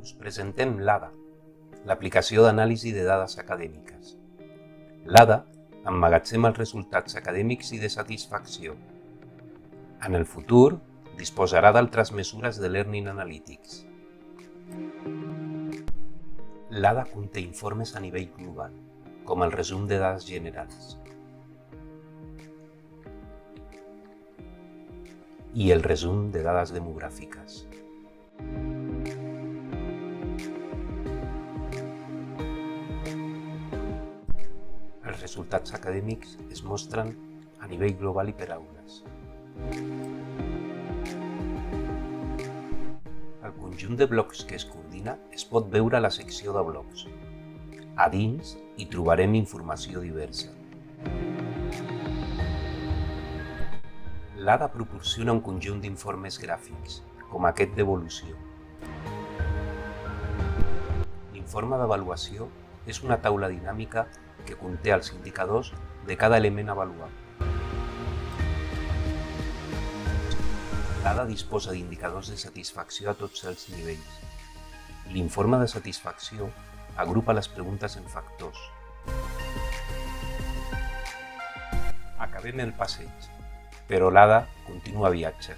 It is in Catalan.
Us presentem l'ADA, l'aplicació d'anàlisi de dades acadèmiques. L'ADA emmagatzema els resultats acadèmics i de satisfacció. En el futur, disposarà d'altres mesures de Learning Analytics. L'ADA conté informes a nivell global, com el resum de dades generals i el resum de dades demogràfiques. Els resultats acadèmics es mostren a nivell global i per aules. El conjunt de blocs que es coordina es pot veure a la secció de blocs. A dins hi trobarem informació diversa. L'ADA proporciona un conjunt d'informes gràfics, com aquest d'evolució. L'informe d'avaluació és una taula dinàmica que conté els indicadors de cada element avaluat. L'ADA disposa d'indicadors de satisfacció a tots els nivells. L'informe de satisfacció agrupa les preguntes en factors. Acabem el passeig, però l'ADA continua viatge.